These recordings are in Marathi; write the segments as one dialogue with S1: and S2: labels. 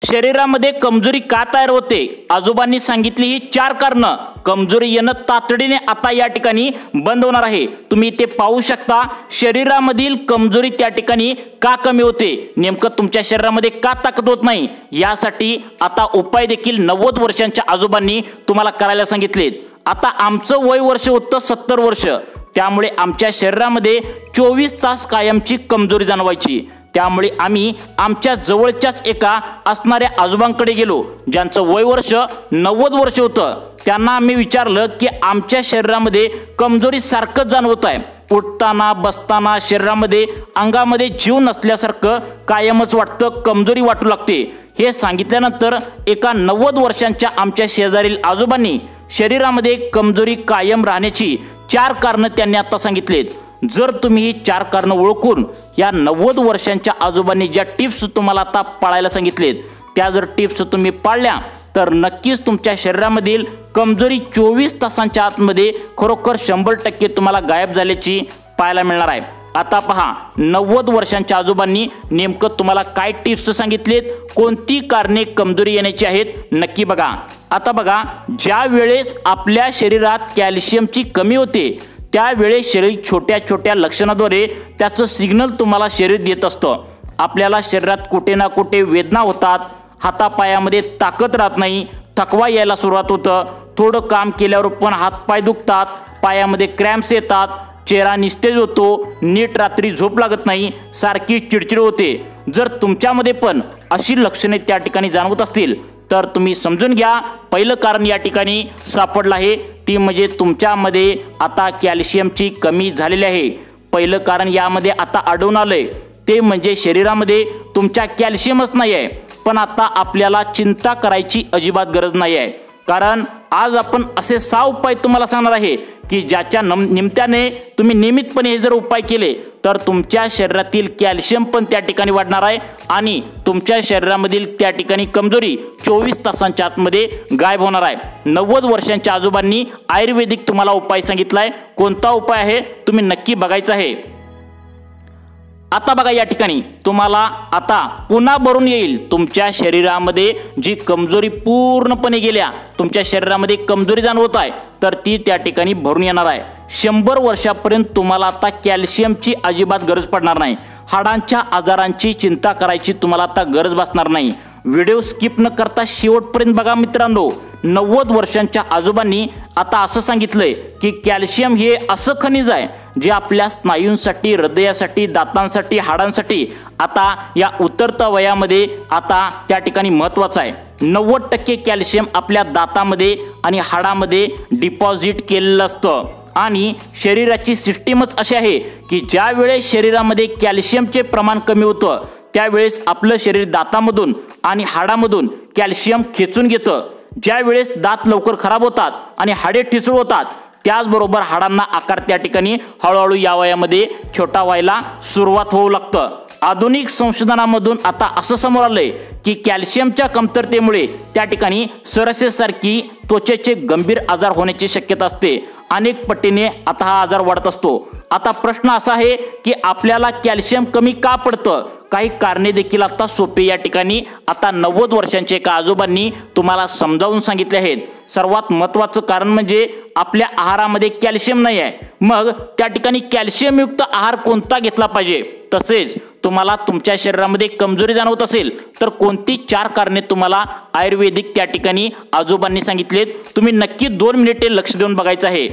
S1: शरीरामध्ये कमजोरी का तयार होते? आजोबांनी सांगितली ही 4 कारणं. कमजोरी येणं तातडीने आता या ठिकाणी बंद होणार आहे. तुम्ही इथे पाहू शकता शरीरामधील कमजोरी त्या ठिकाणी का कमी होते, नेमकं तुमच्या शरीरामध्ये का ताकद होत नाही, यासाठी आता उपाय देखील 90 वर्षांच्या आजोबांनी तुम्हाला करायला सांगितलेत. आता आमचं वय वर्ष होतं 70 वर्ष, त्यामुळे आमच्या शरीरामध्ये 24 तास कायमची कमजोरी जाणवायची. त्यामुळे आम्ही आमच्या जवळच्याच एका असणाऱ्या आजोबांकडे गेलो, ज्यांचं वय वर्ष 90 वर्ष होतं. त्यांना आम्ही विचारलं की आमच्या शरीरामध्ये कमजोरी सारखं जाणवत आहे, उठताना बसताना शरीरामध्ये अंगामध्ये जीव नसल्यासारखं कायमच वाटतं, कमजोरी वाटू लागते. हे सांगितल्यानंतर एका 90 वर्षांच्या आमच्या शेजारील आजोबांनी शरीरामध्ये कमजोरी कायम राहण्याची 4 कारणं त्यांनी आता सांगितलेत. जर तुम्ही ही 4 कारणं ओळखून या 90 वर्षांच्या आजोबांनी ज्या टिप्स तुम्हाला आता पाळायला सांगितलेत, त्या जर टिप्स तुम्ही पाळल्या तर नक्कीच तुमच्या शरीरामधील कमजोरी 24 तासांच्या आतमध्ये खरोखर 100% तुम्हाला गायब झाल्याची पाहायला मिळणार आहे. आता पहा 90 वर्षांच्या आजोबांनी नेमकं तुम्हाला काय टिप्स सांगितलेत, कोणती कारणे कमजोरी येण्याची आहेत, नक्की बघा. आता बघा, ज्या वेळेस आपल्या शरीरात कॅल्शियमची कमी होते त्यावेळेस शरीर छोट्या छोट्या लक्षणाद्वारे त्याचं सिग्नल तुम्हाला शरीर देत असतं. आपल्याला शरीरात कुठे ना कुठे वेदना होतात, हातापायामध्ये ताकद राहत नाही, थकवा यायला सुरुवात होतं, थोडं काम केल्यावर पण हातपाय दुखतात, पायामध्ये क्रॅम्प्स येतात, चेहरा निस्तेज होतो, नीट रात्री झोप लागत नाही, सारखी चिडचिड होते. जर तुमच्यामध्ये पण अशी लक्षणे त्या ठिकाणी जाणवत असतील तर तुम्ही समजून घ्या, पहिलं कारण या ठिकाणी सापडलं आहे, ती म्हणजे तुमच्यामध्ये आता कॅल्शियमची कमी झालेली आहे. पहिलं कारण यामध्ये आता आढळून आलंय ते म्हणजे शरीरामध्ये तुमच्या कॅल्शियमच नाही आहे. पण आता आपल्याला चिंता करायची अजिबात गरज नाही आहे, कारण आज आपण असे 6 उपाय तुम्हाला सांगणार आहे की ज्याच्या निमित्ताने तुम्ही नियमितपणे हे जर उपाय केले तर तुमच्या शरीरातील कॅल्शियम पण त्या ठिकाणी वाढणार आहे आणि तुमच्या शरीरामधील त्या ठिकाणी कमजोरी 24 तासांच्या आतमध्ये गायब होणार आहे. 90 वर्षांच्या आजोबांनी आयुर्वेदिक तुम्हाला उपाय सांगितलाय. कोणता उपाय आहे तुम्ही नक्की बघायचं आहे. आता बघा, या ठिकाणी तुम्हाला आता पुन्हा भरून येईल तुमच्या शरीरामध्ये जी कमजोरी पूर्णपणे गेल्या, तुमच्या शरीरामध्ये कमजोरी जाणवत आहे तर ती त्या ठिकाणी भरून येणार आहे. 100 वर्षापर्यंत तुम्हाला आता कॅल्शियमची अजिबात गरज पडणार नाही. हाडांच्या आजारांची चिंता करायची तुम्हाला आता गरज भासणार नाही. व्हिडिओ स्किप न करता शेवटपर्यंत बघा मित्रांनो. 90 वर्षांच्या आजोबांनी आता असं सांगितलंय की कॅल्शियम हे असं खनिज आहे जे आपल्या स्नायूंसाठी, हृदयासाठी, दातांसाठी, हाडांसाठी आता या उतरत्या वयामध्ये आता त्या ठिकाणी महत्त्वाचं आहे. 90% कॅल्शियम आपल्या दातामध्ये आणि हाडामध्ये डिपॉझिट केलेलं असतं आणि शरीराची सिस्टीमच अशी आहे की ज्या वेळेस शरीरामध्ये कॅल्शियमचे प्रमाण कमी होतं त्यावेळेस आपलं शरीर दातामधून आणि हाडामधून कॅल्शियम खेचून घेतं. ज्या वेळेस दात लवकर खराब होतात आणि हाडे ठिसूळ होतात त्याचबरोबर हाडांना आकार त्या ठिकाणी हळूहळू या वयामध्ये छोटा व्हायला सुरुवात होऊ लागतं. आधुनिक संशोधनामधून आता असं समोर आलंय की कॅल्शियमच्या कमतरतेमुळे त्या ठिकाणी सोरायसिससारखी त्वचेचे गंभीर आजार होण्याची शक्यता असते. अनेक पटीने आता हा आजार वाढत असतो. आता प्रश्न असा आहे की आपल्याला कॅल्शियम कमी का पडतं? काही कारणे देखील आता सोपे या ठिकाणी आता 90 वर्षांचे एका आजोबांनी तुम्हाला समजावून सांगितले आहेत. सर्वात महत्त्वाचं कारण म्हणजे आपल्या आहारामध्ये कॅल्शियम नाही आहे. मग त्या ठिकाणी कॅल्शियमयुक्त आहार कोणता घेतला पाहिजे? तसेच तुम्हाला तुमच्या शरीरामध्ये कमजोरी जाणवत असेल तर कोणती 4 कारणे तुम्हाला आयुर्वेदिक त्या ठिकाणी आजोबांनी सांगितलेत, तुम्ही नक्की 2 मिनिटे लक्ष देऊन बघायचं आहे.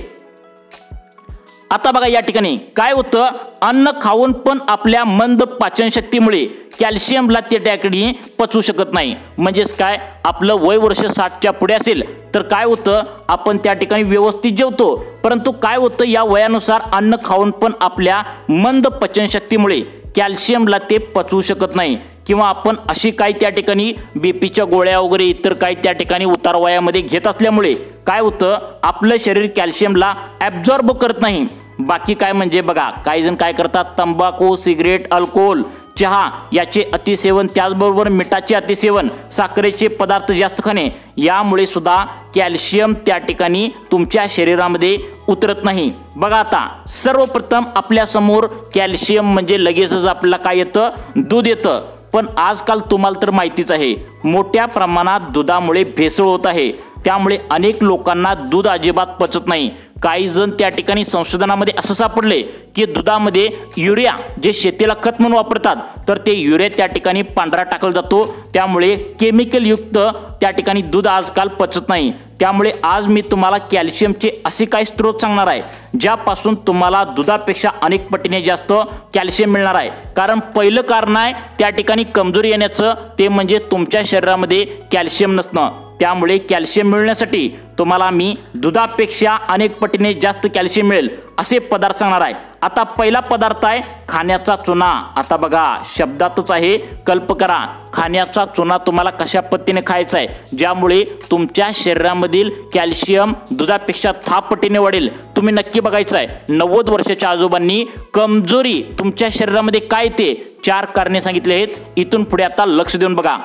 S1: आता बघा, या ठिकाणी काय होतं, अन्न खाऊन पण आपल्या मंद पाचनशक्तीमुळे कॅल्शियमला त्या ठिकाणी पचवू शकत नाही. म्हणजेच काय, आपलं वय वर्ष 60च्या पुढे असेल तर काय होतं, आपण त्या ठिकाणी व्यवस्थित जेवतो, परंतु काय होतं या वयानुसार अन्न खाऊन पण आपल्या मंद पचनशक्तीमुळे कॅल्शियमला ते पचवू शकत नाही किंवा आपण अशी काही त्या ठिकाणी बीपीच्या गोळ्या वगैरे इतर काही त्या ठिकाणी उतार वयामध्ये घेत असल्यामुळे काय होतं, आपलं शरीर कॅल्शियमला ॲब्झॉर्ब करत नाही. बाकी काय म्हणजे बघा, काही जण काय करतात, तंबाखू, सिगरेट, अल्कोहोल, चहा याचे अतिसेवन, त्याचबरोबर मिठाचे अतिसेवन, साखरेचे पदार्थ जास्त खाणे यामुळे सुद्धा कॅल्शियम त्या ठिकाणी तुमच्या शरीरामध्ये उतरत नाही. बघा, आता सर्वप्रथम आपल्या समोर कॅल्शियम म्हणजे लगेचच आपल्याला काय येतं, दूध येतं. पण आजकाल तुम्हाला तर माहितीच आहे, मोठ्या प्रमाणात दुधामुळे भेसळ होत आहे। त्यामुळे अनेक लोकांना दूध अजिबात पचत नाही। काही जण त्या ठिकाणी संशोधनामध्ये असं सापडले की दुधामध्ये युरिया जे शेतीला खत म्हणून वापरतात, तर ते युरिया त्या ठिकाणी पांढरा टाकला जातो, त्यामुळे केमिकल युक्त त्या ठिकाणी दूध आजकाल पचत नाही। त्यामुळे आज मी तुम्हाला कॅल्शियमचे असे काही स्रोत सांगणार आहे ज्यापासून तुम्हाला दुधापेक्षा अनेक पटीने जास्त कॅल्शियम मिळणार आहे। कारण पहिलं कारण आहे त्या ठिकाणी कमजोरी येण्याचं, ते म्हणजे तुमच्या शरीरामध्ये कॅल्शियम नसणं। त्यामुळे कॅल्शियम मिळण्यासाठी तुम्हाला मी दुधापेक्षा अनेक पटीने जास्त कॅल्शियम मिळेल असे पदार्थ सांगणार आहे। आता पहिला पदार्थ आहे खाण्याचा चुना। आता बघा, शब्दातच आहे, कल्प करा। खाण्याचा चुना तुम्हाला कशा पद्धतीने खायचा आहे ज्यामुळे तुमच्या शरीरामधील कॅल्शियम दुधापेक्षा 10 पटीने वाढेल, तुम्ही नक्की बघायचं आहे। 90 वर्षाच्या आजोबांनी कमजोरी तुमच्या शरीरामध्ये काय ते 4 कारणे सांगितले आहेत। इथून पुढे आता लक्ष देऊन बघा।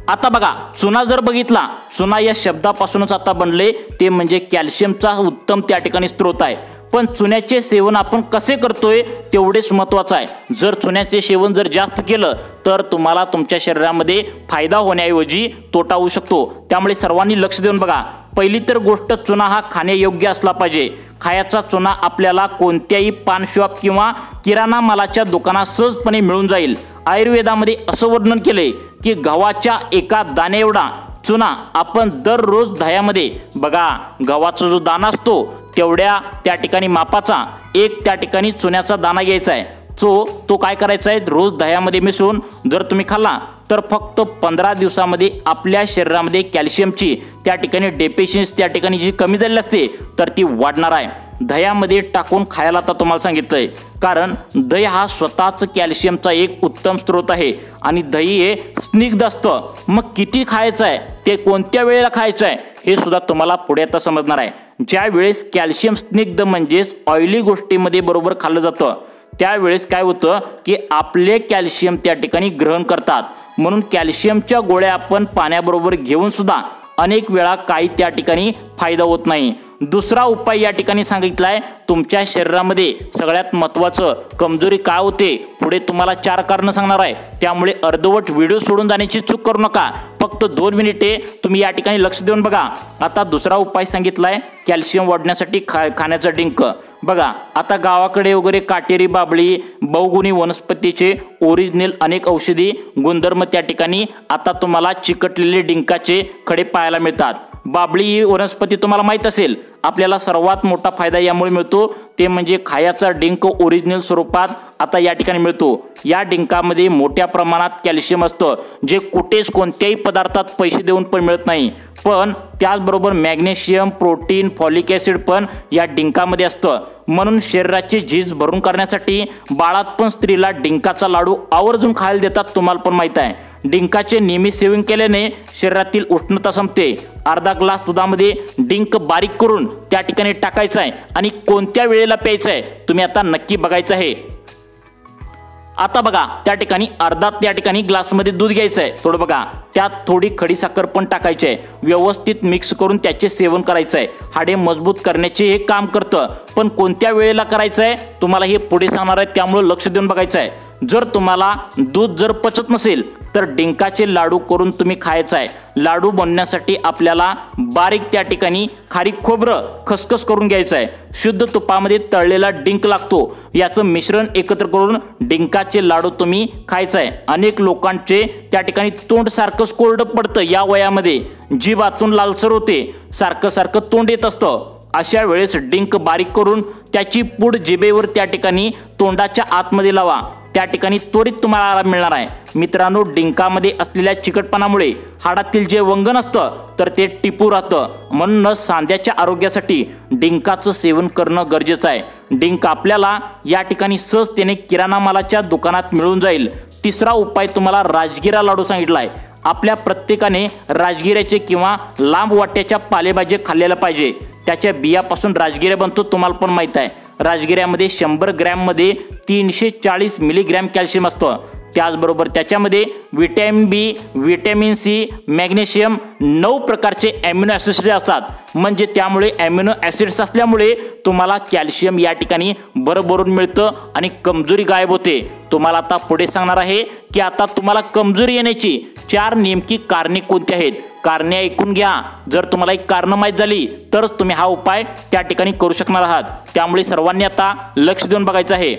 S1: आता बघा, चुना जर बघितला, चुना या शब्दापासूनच आता बनले, ते म्हणजे कॅल्शियमचा उत्तम त्या ठिकाणी स्रोत आहे। पण चुन्याचे सेवन आपण कसे करतोय तेवढेच महत्त्वाचं आहे। जर चुन्याचे सेवन जर जास्त केलं तर तुम्हाला तुमच्या शरीरामध्ये फायदा होण्याऐवजी तोटा होऊ शकतो। त्यामुळे सर्वांनी लक्ष देऊन बघा। पहिली तर गोष्ट, चुना हा खाण्यायोग्य असला पाहिजे। खायचा चुना आपल्याला कोणत्याही पान शॉप किंवा किराणा मालाच्या दुकानात सहजपणे मिळून जाईल। आयुर्वेदामध्ये असं वर्णन केले की गव्हाच्या एका दाणे एवढा चुना आपण दररोज दह्यामध्ये, बघा गव्हाचा जो दाणा असतो तेवढ्या त्या ठिकाणी मापाचा एक त्या ठिकाणी चुन्याचा दाणा घ्यायचा आहे। तो काय करायचा आहे, रोज दह्यामध्ये मिसळून जर तुम्ही खाल्ला तर फक्त 15 दिवसामध्ये आपल्या शरीरामध्ये कॅल्शियमची त्या ठिकाणी डेफिशियन्सी त्या ठिकाणी जी कमी झालेली असते तर ती वाढणार आहे। दह्यामध्ये टाकून खायला आता तुम्हाला सांगितलंय, कारण दही हा स्वतःच कॅल्शियमचा एक उत्तम स्रोत आहे आणि दही हे स्निग्ध असतं। मग किती खायचं आहे, ते कोणत्या वेळेला खायचं आहे हे सुद्धा तुम्हाला पुढे आता समजणार आहे। ज्या वेळेस कॅल्शियम स्निग्ध म्हणजेच ऑइली गोष्टीमध्ये बरोबर खाल्लं जातं त्यावेळेस काय होतं की आपले कॅल्शियम त्या ठिकाणी ग्रहण करतात, म्हणून कॅल्शियमच्या गोळ्या आपण पाण्याबरोबर घेऊन सुद्धा अनेक वेळा काही त्या ठिकाणी फायदा होत नाही। दुसरा उपाय या ठिकाणी सांगितलाय, तुमच्या शरीरामध्ये सगळ्यात महत्त्वाचं कमजोरी काय होते पुढे तुम्हाला 4 कारणं सांगणार आहे। त्यामुळे अर्धवट व्हिडिओ सोडून जाण्याची चूक करू नका, फक्त 2 मिनिटे तुम्ही या ठिकाणी लक्ष देऊन बघा। आता दुसरा उपाय सांगितलाय कॅल्शियम वाढण्यासाठी खाण्याचा डिंक। बघा, आता गावाकडे वगैरे काटेरी बाबळी बहुगुणी वनस्पतीचे ओरिजिनल अनेक औषधी गुणधर्म त्या ठिकाणी आता तुम्हाला चिकटलेले डिंकाचे खडे पाहायला मिळतात। बाबळी ही वनस्पती तुम्हाला माहित असेल, आपल्याला सर्वात मोठा फायदा यामुळे मिळतो ते म्हणजे खायाचा डिंक ओरिजिनल स्वरूपात आता या ठिकाणी मिळतो। या डिंकामध्ये मोठ्या प्रमाणात कॅल्शियम असतं, जे कुठेच कोणत्याही पदार्थात पैसे देऊन पण मिळत नाही। पण त्याचबरोबर मॅग्नेशियम, प्रोटीन, फॉलिक ॲसिड पण या डिंकामध्ये असतं। म्हणून शरीराची झीज भरून करण्यासाठी बाळात पण स्त्रीला डिंकाचा लाडू आवर्जून खायला देतात, तुम्हाला पण माहित आहे। डिंकाचे नेहमी सेवन केल्याने शरीरातील उष्णता संपते। अर्धा ग्लास दुधामध्ये डिंक बारीक करून त्या ठिकाणी टाकायचं आहे आणि कोणत्या वेळेला प्यायचं आहे तुम्ही आता नक्की बघायचं आहे। आता बघा, त्या ठिकाणी अर्धा त्या ठिकाणी ग्लासमध्ये दूध घ्यायचं आहे, थोडं बघा त्यात थोडी खडी साखर पण टाकायची आहे, व्यवस्थित मिक्स करून त्याचे सेवन करायचं आहे। हाडे मजबूत करण्याचे हे काम करतं, पण कोणत्या वेळेला करायचं आहे तुम्हाला हे पुढे सांगणार आहे, त्यामुळे लक्ष देऊन बघायचं आहे। जर तुम्हाला दूध जर पचत नसेल तर डिंकाचे लाडू करून तुम्ही खायचं आहे। लाडू बनवण्यासाठी आपल्याला बारीक त्या ठिकाणी खारीक खोबरं खसखस करून घ्यायचं आहे। शुद्ध तुपामध्ये तळलेला डिंक लागतो, याचं मिश्रण एकत्र करून डिंकाचे लाडू तुम्ही खायचं आहे। अनेक लोकांचे त्या ठिकाणी तोंड सारखं कोरडं पडतं, या वयामध्ये जीभ आतून लालसर होते, सारखं तोंड येत असतं। अशा वेळेस डिंक बारीक करून त्याची पूड जिभेवर त्या ठिकाणी तोंडाच्या आतमध्ये लावा, त्या ठिकाणी त्वरित तुम्हाला आराम मिळणार आहे। मित्रांनो, डिंकामध्ये असलेल्या चिकटपणामुळे हाडातील जे वंगण असतं तर ते टिपू राहतं, म्हणून सांध्याच्या आरोग्यासाठी डिंकाचं सेवन करणं गरजेचं आहे। डिंक आपल्याला या ठिकाणी सहजतेने किराणा मालाच्या दुकानात मिळून जाईल। तिसरा उपाय तुम्हाला राजगिरा लाडू सांगितला आहे। आपल्या प्रत्येकाने राजगिऱ्याचे किंवा लांब वाट्याच्या पालेभाज्या खाल्लेल्या पाहिजे, त्याच्या बियापासून राजगिरा बनतो, तुम्हाला पण माहित आहे। राजगिऱ्यामध्ये 100 ग्रॅममध्ये 340 मिलीग्रॅम कॅल्शियम असतं। त्याचबरोबर त्याच्यामध्ये व्हिटॅमिन बी, व्हिटॅमिन सी, मॅग्नेशियम 9 प्रकारचे ॲमिनो ॲसिड्स असतात. म्हणजे त्यामुळे ॲमिनो ॲसिड्स असल्यामुळे तुम्हाला कॅल्शियम या ठिकाणी भरभरून मिळतं आणि कमजोरी गायब होते. तुम्हाला आता पुढे सांगणार आहे की आता तुम्हाला कमजोरी येण्याची 4 नेमकी कारणे कोणती आहेत. कारणे ऐकून घ्या. जर तुम्हाला एक कारण माहीत झाली तरच तुम्ही हा उपाय त्या ठिकाणी करू शकणार आहात. त्यामुळे सर्वांनी आता लक्ष देऊन बघायचं आहे.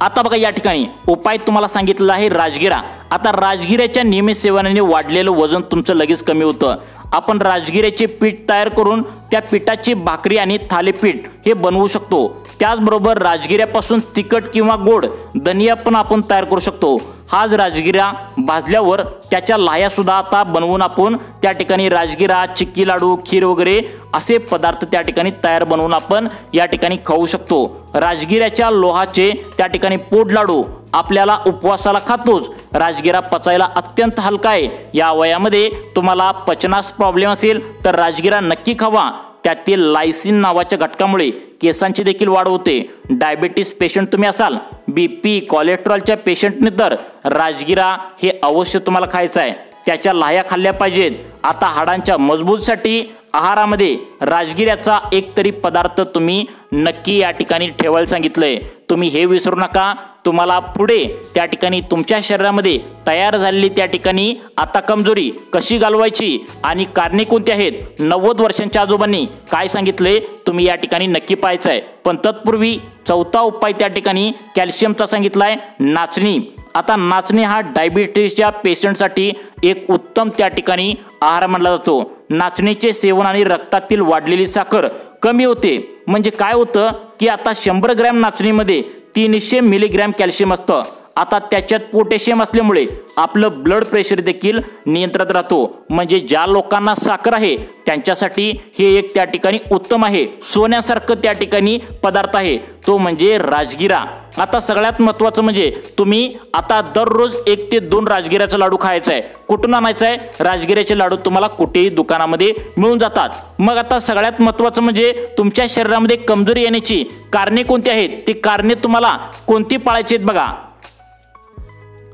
S1: आता बघा या ठिकाणी उपाय तुम्हाला सांगितलेला आहे राजगिरा. आता राजगिऱ्याच्या नियमित सेवनाने वाढलेलं वजन तुमचं लगेच कमी होतं. आपण राजगिऱ्याचे पीठ तयार करून त्या पिठाची भाकरी आणि थालीपीठ हे बनवू शकतो. त्याचबरोबर राजगिऱ्यापासून तिखट किंवा गोड दनिया पण आपण तयार करू शकतो. हाच राजगिरा भाजल्यावर त्याच्या लाह्या सुद्धा आता बनवून आपण त्या ठिकाणी राजगिरा, चिक्की लाडू, खीर वगैरे असे पदार्थ त्या ठिकाणी तयार बनवून आपण या ठिकाणी खाऊ शकतो. राजगिऱ्याच्या लोहाचे त्या ठिकाणी पोड लाडू आपल्याला उपवासाला खातोच. राजगिरा पचायला अत्यंत हलका आहे. या वयामध्ये तुम्हाला पचनास प्रॉब्लेम असेल तर राजगिरा नक्की खावा. त्यातील लायसिन नावाच्या घटकामुळे केसांची देखील वाढ होते. डायबिटीस पेशंट तुम्ही असाल, BP, कोलेस्ट्रॉलच्या पेशंटने तर राजगिरा हे अवश्य तुम्हाला खायचं आहे. त्याच्या लाह्या खाल्ल्या पाहिजेत. आता हाडांच्या मजबूतीसाठी आहारामध्ये राजगिऱ्याचा एक तरी पदार्थ तुम्ही नक्की या ठिकाणी ठेवायला सांगितलंय. तुम्ही हे विसरू नका. तुम्हाला पुढे त्या ठिकाणी तुमच्या शरीरामध्ये तयार झालेली त्या ठिकाणी आता कमजोरी कशी घालवायची आणि कारणे कोणती आहेत, 90 वर्षांच्या आजोबांनी काय सांगितले तुम्ही या ठिकाणी नक्की पाहायचं आहे. पण तत्पूर्वी चौथा उपाय त्या ठिकाणी कॅल्शियमचा सांगितलाय, नाचणी. आता नाचणी हा डायबिटीसच्या पेशंटसाठी एक उत्तम त्या ठिकाणी आहार मानला जातो. नाचणीचे सेवन आणि रक्तातील वाढलेली साखर कमी होते. म्हणजे काय होतं की आता 100 ग्रॅम नाचणीमध्ये 300 मिलीग्रॅम कॅल्शियम असतं. आता त्याच्यात पोटॅशियम असल्यामुळे आपलं ब्लड प्रेशर देखील नियंत्रणात राहतो. म्हणजे ज्या लोकांना साखर आहे त्यांच्यासाठी हे एक त्या ठिकाणी उत्तम आहे. सोन्यासारखं त्या ठिकाणी पदार्थ आहे तो म्हणजे राजगिरा. आता सगळ्यात महत्त्वाचं म्हणजे तुम्ही आता दररोज 1 ते 2 राजगिऱ्याचा लाडू खायचा आहे. कुठून आणायचा आहे? राजगिऱ्याचे लाडू तुम्हाला कुठेही दुकानामध्ये मिळून जातात. मग आता सगळ्यात महत्त्वाचं म्हणजे तुमच्या शरीरामध्ये कमजोरी येण्याची कारणे कोणती आहेत, ती कारणे तुम्हाला कोणती पाळायची आहेत बघा.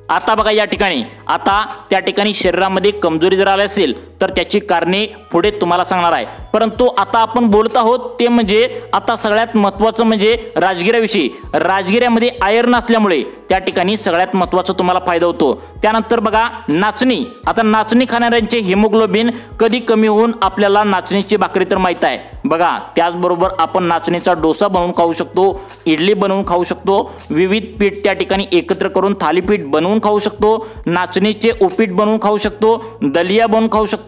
S1: आता बघा या ठिकाणी आता त्या ठिकाणी शरीरामध्ये कमजोरी जर आली असेल तर त्याची कारणे पुढे तुम्हाला सांगणार आहे. परंतु आता आपण बोलत आहोत ते म्हणजे आता सगळ्यात महत्त्वाचं म्हणजे राजगिऱ्याविषयी. राजगिऱ्यामध्ये आयर्न असल्यामुळे त्या ठिकाणी सगळ्यात महत्त्वाचा तुम्हाला फायदा होतो. त्यानंतर बघा नाचणी. आता नाचणी खाणाऱ्यांचे हिमोग्लोबिन कधी कमी होऊन आपल्याला नाचणीची भाकरी तर माहीत आहे बघा. त्याचबरोबर आपण नाचणीचा डोसा बनवून खाऊ शकतो, इडली बनवून खाऊ शकतो, विविध पीठ त्या ठिकाणी एकत्र करून थालीपीठ बनवून खाऊ शकतो, नाचणीचे उपीट बनवून खाऊ शकतो, दलिया बनवून खाऊ शकतो.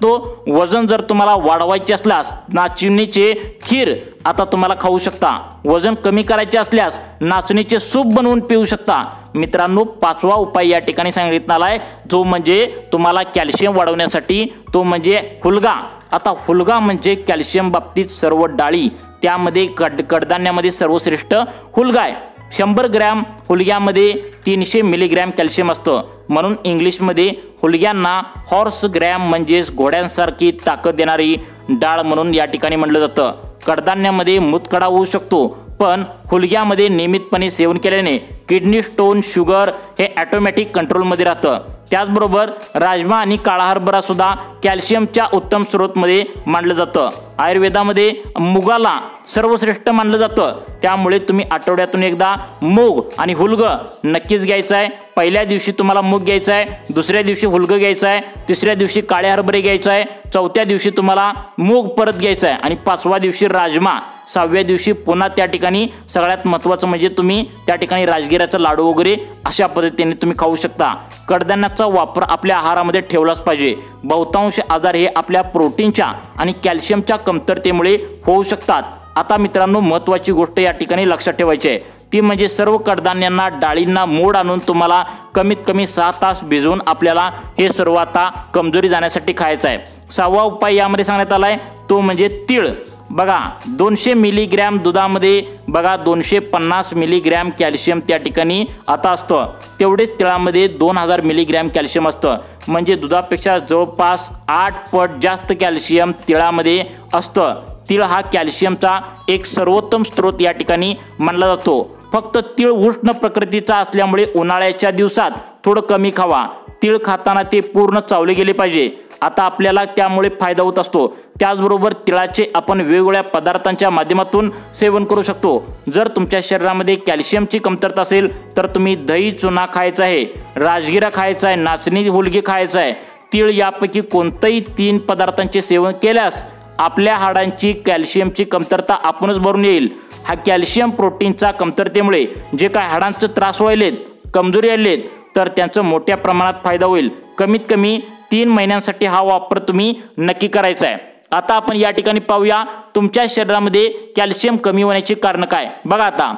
S1: वजन जर तुम्हाला वाढवायचे असल्यास नाचणीचे खीर आता तुम्हाला खाऊ शकता. वजन कमी करायचे असल्यास नाचणीचे सूप बनवून पिऊ शकता. मित्रांनो, 5वा उपाय या ठिकाणी सांगितला आहे जो म्हणजे तुम्हाला कॅल्शियम वाढवण्यासाठी, तो म्हणजे हुलगा. आता हुलगा म्हणजे कॅल्शियम बाबतीत सर्व डाळी त्यामध्ये कडधान्यामध्ये सर्वश्रेष्ठ हुलगा आहे. 100 ग्रॅम हुलग्यामध्ये 300 मिलीग्रॅम कॅल्शियम असतं. म्हणून इंग्लिशमध्ये हुलग्यांना हॉर्स ग्रॅम म्हणजेच घोड्यांसारखी ताकद देणारी डाळ म्हणून या ठिकाणी म्हटलं जातं. कडधान्यामध्ये मुतखडा होऊ शकतो पण हुलग्यामध्ये नियमितपणे सेवन केल्याने किडनी स्टोन, शुगर हे ऑटोमॅटिक कंट्रोलमध्ये राहतं. त्याचबरोबर राजमा आणि काळा हरभरा सुद्धा कॅल्शियमच्या उत्तम स्रोतमध्ये मानलं जातं. आयुर्वेदामध्ये मुगाला सर्वश्रेष्ठ मानलं जातं. त्यामुळे तुम्ही आठवड्यातून एकदा मूग आणि हुलगं नक्कीच घ्यायचं आहे. पहिल्या दिवशी तुम्हाला मूग घ्यायचा आहे, दुसऱ्या दिवशी हुलगं घ्यायचं आहे, तिसऱ्या दिवशी काळे हरभरे घ्यायचं आहे, चौथ्या दिवशी तुम्हाला मूग परत घ्यायचं आहे आणि 5व्या दिवशी राजमा, 6व्या दिवशी पुन्हा त्या ठिकाणी सगळ्यात महत्त्वाचं म्हणजे तुम्ही त्या ठिकाणी राजगिऱ्याचा लाडू वगैरे अशा पद्धतीने तुम्ही खाऊ शकता. कडधान्याचा वापर आपल्या आहारामध्ये ठेवलाच पाहिजे. बहुतांश आजार हे आपल्या प्रोटीनच्या आणि कॅल्शियमच्या कमतरतेमुळे होऊ शकतात. आता मित्रांनो, महत्त्वाची गोष्ट या ठिकाणी लक्षात ठेवायची आहे ती म्हणजे सर्व कडधान्यांना डाळींना मोड आणून तुम्हाला कमीत कमी 6 तास भिजवून आपल्याला हे सर्व आता कमजोरी जाण्यासाठी खायचं आहे. 6वा उपाय यामध्ये सांगण्यात आला आहे तो म्हणजे तीळ. बघा 200 मिलीग्रॅम दुधामध्ये बघा 250 मिलीग्रॅम कॅल्शियम त्या ठिकाणी आता असतं. तेवढेच तिळामध्ये 2000 मिलीग्रॅम कॅल्शियम असतं. म्हणजे दुधापेक्षा जवळपास 8 पट जास्त कॅल्शियम तिळामध्ये असतं. तीळ हा कॅल्शियमचा एक सर्वोत्तम स्रोत या ठिकाणी मानला जातो. फक्त तीळ उष्ण प्रकृतीचा असल्यामुळे उन्हाळ्याच्या दिवसात थोडं कमी खावा। तीळ खाताना ते पूर्ण चावले गेले पाहिजे। आता आपल्याला त्यामुळे फायदा होत असतो। त्याचबरोबर तिळाचे आपण वेगवेगळ्या पदार्थांच्या माध्यमातून सेवन करू शकतो। जर तुमच्या शरीरामध्ये कॅल्शियमची कमतरता असेल तर तुम्ही दही चुना खायचा आहे, राजगिरा खायचा आहे, नाचणी हुलगे खायचा आहे। तीळ यापैकी कोणतेही 3 पदार्थांचे सेवन केल्यास आपल्या हाडांची कॅल्शियमची कमतरता आपणच भरून येईल। हा कॅल्शियम प्रोटीनचा कमतरतेमुळे जे काय हाडांचे त्रास व्हायलेत, कमजोरी आलेत, तर त्यांचा मोठ्या प्रमाणात फायदा होईल। कमीत कमी 3 महिन्यांसाठी हा वापर तुम्ही नक्की करायचा आहे। आता आपण या ठिकाणी पाहूया तुमच्या शरीरामध्ये कॅल्शियम कमी होण्याची कारण काय। बघा आता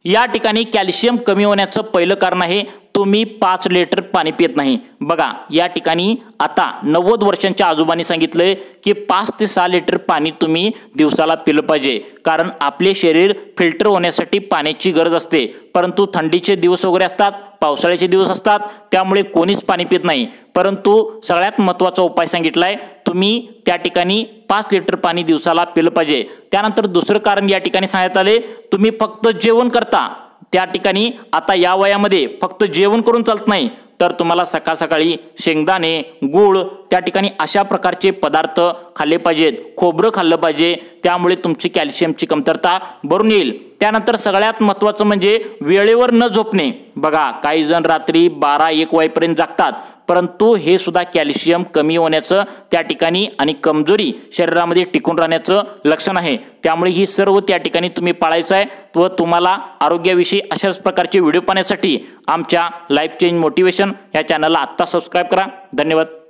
S1: या ठिकाणी कॅल्शियम कमी होण्याचं पहिलं कारण आहे तुम्ही 5 लिटर पाणी पित नाही। बघा या ठिकाणी आता 90 वर्षांच्या आजोबांनी सांगितलंय की 5 ते 6 लिटर पाणी तुम्ही दिवसाला पिलं पाहिजे, कारण आपले शरीर फिल्टर होण्यासाठी पाण्याची गरज असते। परंतु थंडीचे दिवस वगैरे असतात, पावसाळ्याचे दिवस असतात, त्यामुळे कोणीच पाणी पित नाही। परंतु सगळ्यात महत्त्वाचा उपाय सांगितलाय तुम्ही त्या ठिकाणी 5 लिटर पाणी दिवसाला पिलं पाहिजे। त्यानंतर दुसरं कारण या ठिकाणी सांगण्यात आले तुम्ही फक्त जेवण करता, त्या ठिकाणी आता या वयामध्ये फक्त जेवण करून चालत नाही, तर तुम्हाला सकाळ सकाळी शेंगदाणे, गूळ त्या ठिकाणी अशा प्रकारचे पदार्थ खाल्ले पाहिजेत, खोबरं खाल्लं पाहिजे, त्यामुळे तुमची कॅल्शियमची कमतरता भरून येईल। त्यानंतर सगळ्यात महत्त्वाचं म्हणजे वेळेवर न झोपणे। बघा काही जण रात्री 12-1 वाजेपर्यंत जागतात, परंतु हे सुद्धा कॅल्शियम कमी होण्याचं त्या ठिकाणी आणि कमजोरी शरीरामध्ये टिकून राहण्याचं लक्षण आहे। त्यामुळे ही सर्व त्या ठिकाणी तुम्ही पाळायचं आहे। व तुम्हाला आरोग्याविषयी अशाच प्रकारचे व्हिडिओ पाहण्यासाठी आमच्या लाईफ चेंज मोटिवेशन या चॅनलला आत्ता सबस्क्राईब करा। धन्यवाद।